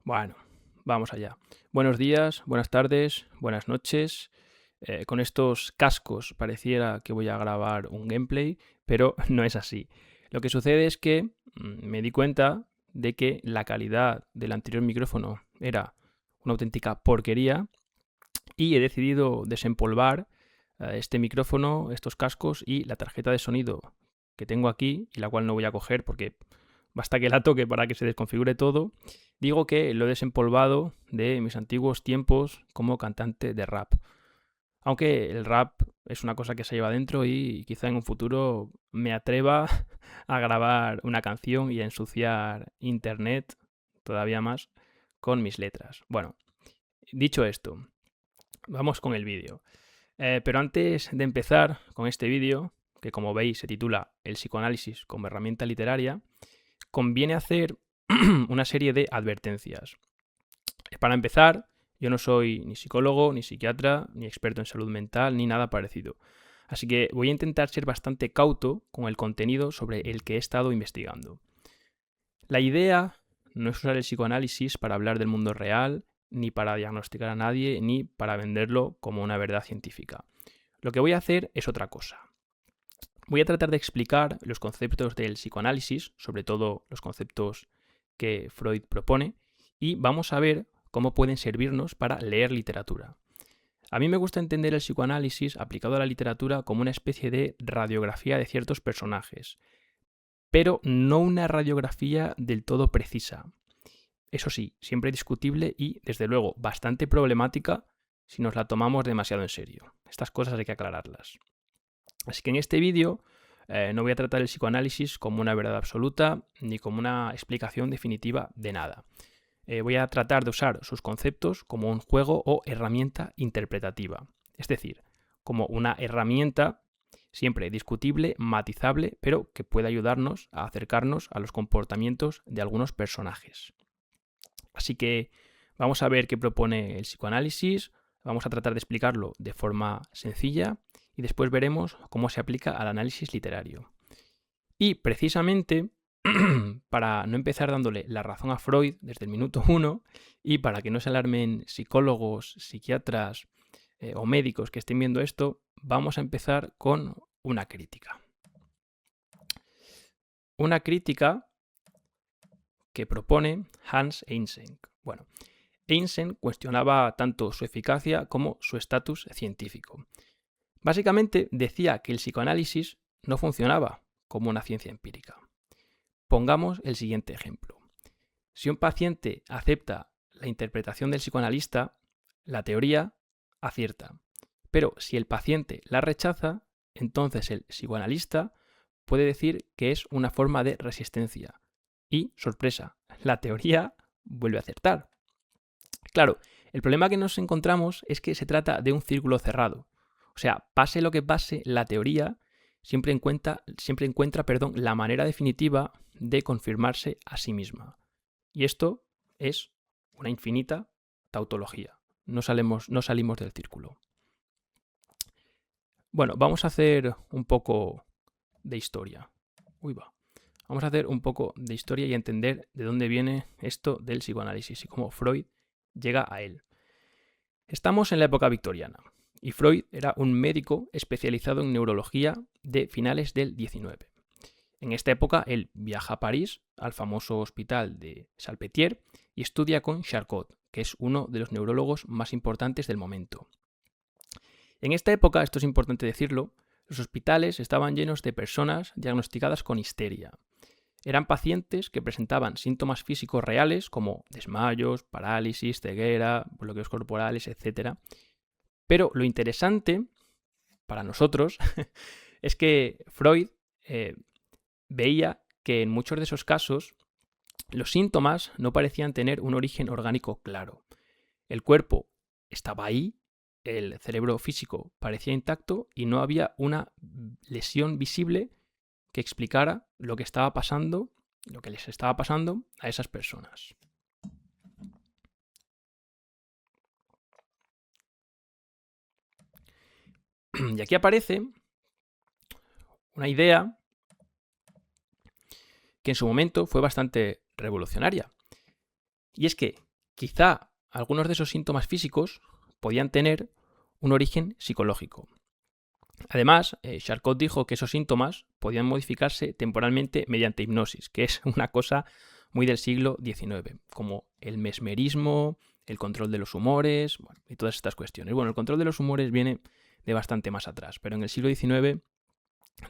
Bueno, vamos allá. Buenos días, buenas tardes, buenas noches. Con estos cascos pareciera que voy a grabar un gameplay, pero no es así. Lo que sucede es que me di cuenta de que la calidad del anterior micrófono era una auténtica porquería y he decidido desempolvar este micrófono, estos cascos y la tarjeta de sonido que tengo aquí y la cual no voy a coger porque basta que la toque para que se desconfigure todo. Digo que lo he desempolvado de mis antiguos tiempos como cantante de rap. Aunque el rap es una cosa que se lleva dentro y quizá en un futuro me atreva a grabar una canción y a ensuciar internet todavía más con mis letras. Bueno, dicho esto, vamos con el vídeo. Pero antes de empezar con este vídeo, que como veis se titula El psicoanálisis como herramienta literaria, conviene hacer una serie de advertencias. Para empezar, yo no soy ni psicólogo, ni psiquiatra, ni experto en salud mental, ni nada parecido. Así que voy a intentar ser bastante cauto con el contenido sobre el que he estado investigando. La idea no es usar el psicoanálisis para hablar del mundo real, ni para diagnosticar a nadie, ni para venderlo como una verdad científica. Lo que voy a hacer es otra cosa. Voy a tratar de explicar los conceptos del psicoanálisis, sobre todo los conceptos que Freud propone, y vamos a ver cómo pueden servirnos para leer literatura. A mí me gusta entender el psicoanálisis aplicado a la literatura como una especie de radiografía de ciertos personajes, pero no una radiografía del todo precisa. Eso sí, siempre discutible y, desde luego, bastante problemática si nos la tomamos demasiado en serio. Estas cosas hay que aclararlas. Así que en este vídeo no voy a tratar el psicoanálisis como una verdad absoluta ni como una explicación definitiva de nada. Voy a tratar de usar sus conceptos como un juego o herramienta interpretativa. Es decir, como una herramienta siempre discutible, matizable, pero que puede ayudarnos a acercarnos a los comportamientos de algunos personajes. Así que vamos a ver qué propone el psicoanálisis, vamos a tratar de explicarlo de forma sencilla y después veremos cómo se aplica al análisis literario. Y precisamente, para no empezar dándole la razón a Freud desde el minuto 1 y para que no se alarmen psicólogos, psiquiatras o médicos que estén viendo esto, vamos a empezar con una crítica. Una crítica que propone Hans Eysenck. Bueno, Eysenck cuestionaba tanto su eficacia como su estatus científico. Básicamente decía que el psicoanálisis no funcionaba como una ciencia empírica. Pongamos el siguiente ejemplo. Si un paciente acepta la interpretación del psicoanalista, la teoría acierta. Pero si el paciente la rechaza, entonces el psicoanalista puede decir que es una forma de resistencia. Y, sorpresa, la teoría vuelve a acertar. Claro, el problema que nos encontramos es que se trata de un círculo cerrado. O sea, pase lo que pase, la teoría siempre encuentra la manera definitiva de confirmarse a sí misma. Y esto es una infinita tautología. No salimos del círculo. Bueno, vamos a hacer un poco de historia. Vamos a hacer un poco de historia y entender de dónde viene esto del psicoanálisis y cómo Freud llega a él. Estamos en la época victoriana y Freud era un médico especializado en neurología de finales del 19. En esta época él viaja a París, al famoso hospital de Salpêtrière, y estudia con Charcot, que es uno de los neurólogos más importantes del momento. En esta época, esto es importante decirlo, los hospitales estaban llenos de personas diagnosticadas con histeria. Eran pacientes que presentaban síntomas físicos reales como desmayos, parálisis, ceguera, bloqueos corporales, etc. Pero lo interesante para nosotros es que Freud veía que en muchos de esos casos los síntomas no parecían tener un origen orgánico claro. El cuerpo estaba ahí, el cerebro físico parecía intacto y no había una lesión visible que explicara lo que estaba pasando, lo que les estaba pasando a esas personas. Y aquí aparece una idea que en su momento fue bastante revolucionaria. Y es que Quizá algunos de esos síntomas físicos podían tener un origen psicológico. Además, Charcot dijo que esos síntomas podían modificarse temporalmente mediante hipnosis, que es una cosa muy del siglo XIX, como el mesmerismo, el control de los humores, bueno, y todas estas cuestiones. Bueno, el control de los humores viene de bastante más atrás, pero en el siglo XIX,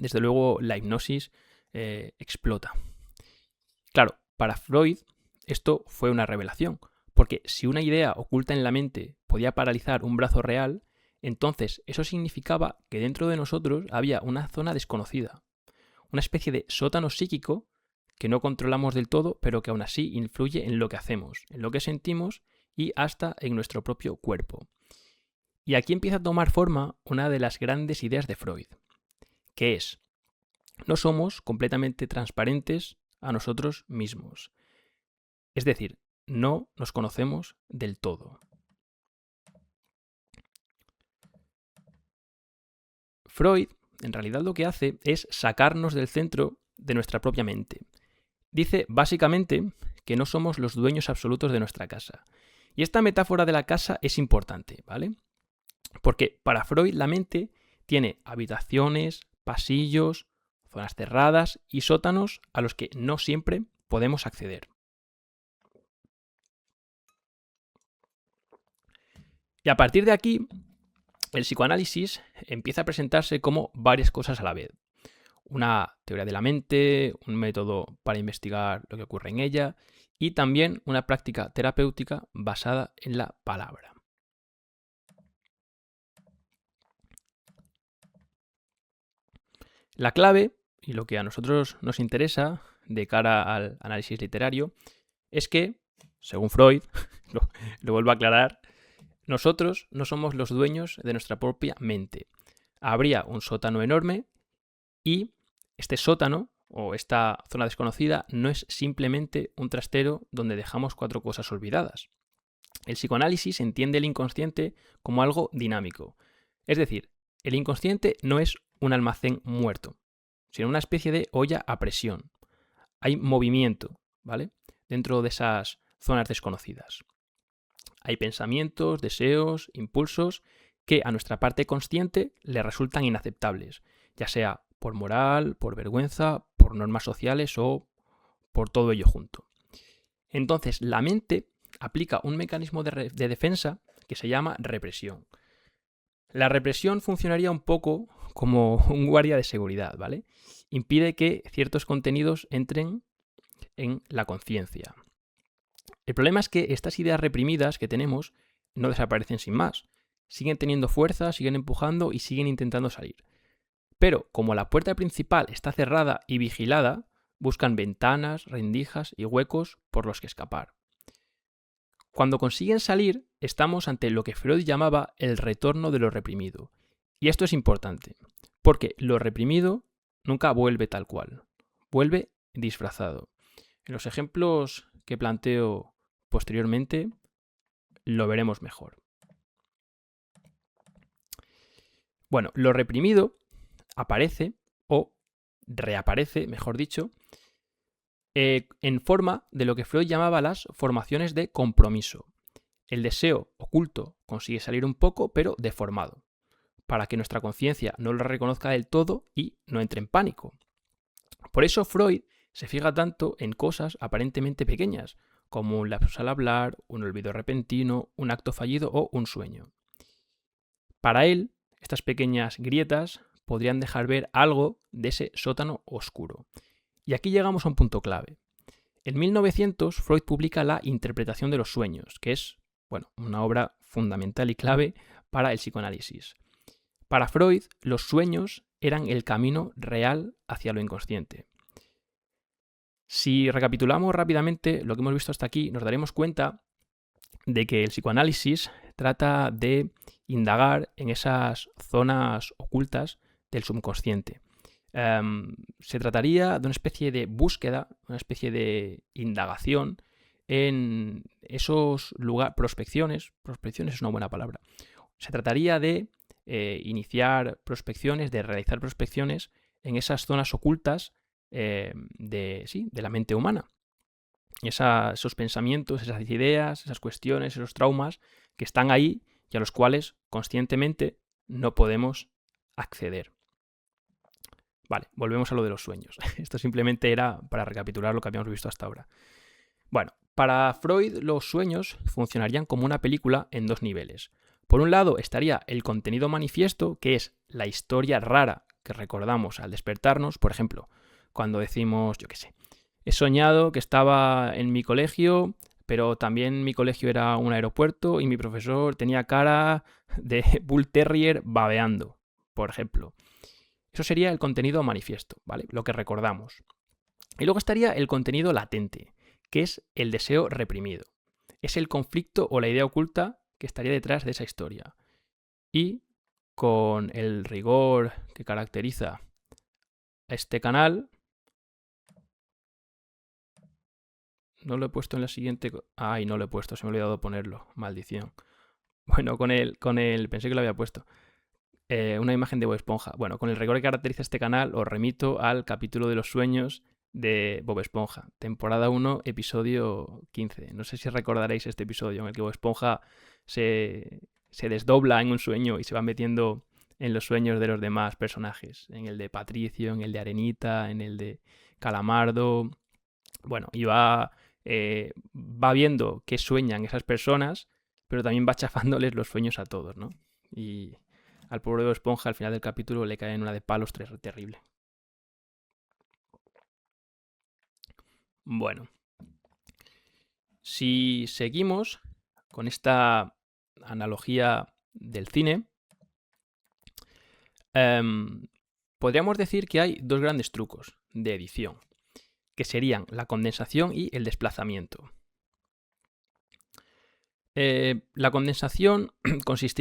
desde luego, la hipnosis explota. Claro, para Freud esto fue una revelación, porque si una idea oculta en la mente podía paralizar un brazo real, entonces eso significaba que dentro de nosotros había una zona desconocida, una especie de sótano psíquico que no controlamos del todo, pero que aún así influye en lo que hacemos, en lo que sentimos y hasta en nuestro propio cuerpo. Y aquí empieza a tomar forma una de las grandes ideas de Freud, que es: no somos completamente transparentes a nosotros mismos. Es decir, no nos conocemos del todo. Freud, en realidad, lo que hace es sacarnos del centro de nuestra propia mente. Dice básicamente que no somos los dueños absolutos de nuestra casa. Y esta metáfora de la casa es importante, ¿vale? Porque para Freud la mente tiene habitaciones, pasillos, zonas cerradas y sótanos a los que no siempre podemos acceder. Y a partir de aquí, el psicoanálisis empieza a presentarse como varias cosas a la vez. Una teoría de la mente, un método para investigar lo que ocurre en ella y también una práctica terapéutica basada en la palabra. La clave, y lo que a nosotros nos interesa de cara al análisis literario, es que, según Freud, lo vuelvo a aclarar, nosotros no somos los dueños de nuestra propia mente. Habría un sótano enorme y este sótano o esta zona desconocida no es simplemente un trastero donde dejamos 4 cosas olvidadas. El psicoanálisis entiende el inconsciente como algo dinámico. Es decir, el inconsciente no es un almacén muerto, sino una especie de olla a presión. Hay movimiento, ¿vale?, dentro de esas zonas desconocidas. Hay pensamientos, deseos, impulsos que a nuestra parte consciente le resultan inaceptables, ya sea por moral, por vergüenza, por normas sociales o por todo ello junto. Entonces, la mente aplica un mecanismo de defensa que se llama represión. La represión funcionaría un poco como un guardia de seguridad, ¿vale? Impide que ciertos contenidos entren en la conciencia. El problema es que estas ideas reprimidas que tenemos no desaparecen sin más. Siguen teniendo fuerza, siguen empujando y siguen intentando salir. Pero como la puerta principal está cerrada y vigilada, buscan ventanas, rendijas y huecos por los que escapar. Cuando consiguen salir, estamos ante lo que Freud llamaba el retorno de lo reprimido. Y esto es importante, porque lo reprimido nunca vuelve tal cual, vuelve disfrazado. En los ejemplos que planteo posteriormente lo veremos mejor. Bueno, lo reprimido aparece, o reaparece, mejor dicho, en forma de lo que Freud llamaba las formaciones de compromiso. El deseo oculto consigue salir un poco, pero deformado, para que nuestra conciencia no lo reconozca del todo y no entre en pánico. Por eso Freud se fija tanto en cosas aparentemente pequeñas, como un lapsus al hablar, un olvido repentino, un acto fallido o un sueño. Para él, estas pequeñas grietas podrían dejar ver algo de ese sótano oscuro. Y aquí llegamos a un punto clave. En 1900, Freud publica La interpretación de los sueños, que es, bueno, una obra fundamental y clave para el psicoanálisis. Para Freud, los sueños eran el camino real hacia lo inconsciente. Si recapitulamos rápidamente lo que hemos visto hasta aquí, nos daremos cuenta de que el psicoanálisis trata de indagar en esas zonas ocultas del subconsciente. Se trataría de una especie de búsqueda, una especie de indagación en esos lugares, prospecciones es una buena palabra. Se trataría de iniciar prospecciones, de realizar prospecciones en esas zonas ocultas de la mente humana. esos pensamientos, esas ideas, esas cuestiones, esos traumas que están ahí y a los cuales conscientemente no podemos acceder. Vale, volvemos a lo de los sueños. Esto simplemente era para recapitular lo que habíamos visto hasta ahora. Bueno, para Freud los sueños funcionarían como una película en dos niveles. Por un lado estaría el contenido manifiesto, que es la historia rara que recordamos al despertarnos. Por ejemplo, cuando decimos, yo qué sé, he soñado que estaba en mi colegio, pero también mi colegio era un aeropuerto y mi profesor tenía cara de Bull Terrier babeando, por ejemplo. Eso sería el contenido manifiesto, ¿vale? Lo que recordamos. Y luego estaría el contenido latente, que es el deseo reprimido. Es el conflicto o la idea oculta que estaría detrás de esa historia. Y con el rigor que caracteriza a este canal, no lo he puesto en la siguiente... Ay, no lo he puesto, se me ha olvidado ponerlo. Maldición. Bueno, con el... Pensé que lo había puesto. Una imagen de Bob Esponja. Bueno, con el rigor que caracteriza este canal os remito al capítulo de los sueños de Bob Esponja, temporada 1, episodio 15. No sé si recordaréis este episodio en el que Bob Esponja se desdobla en un sueño y se va metiendo en los sueños de los demás personajes. En el de Patricio, en el de Arenita, en el de Calamardo. Bueno, y va viendo qué sueñan esas personas, pero también va chafándoles los sueños a todos, ¿no? Y al pobre Bob Esponja al final del capítulo le cae en una de palos terrible. Bueno, si seguimos con esta analogía del cine, podríamos decir que hay dos grandes trucos de edición, que serían la condensación y el desplazamiento. La condensación consiste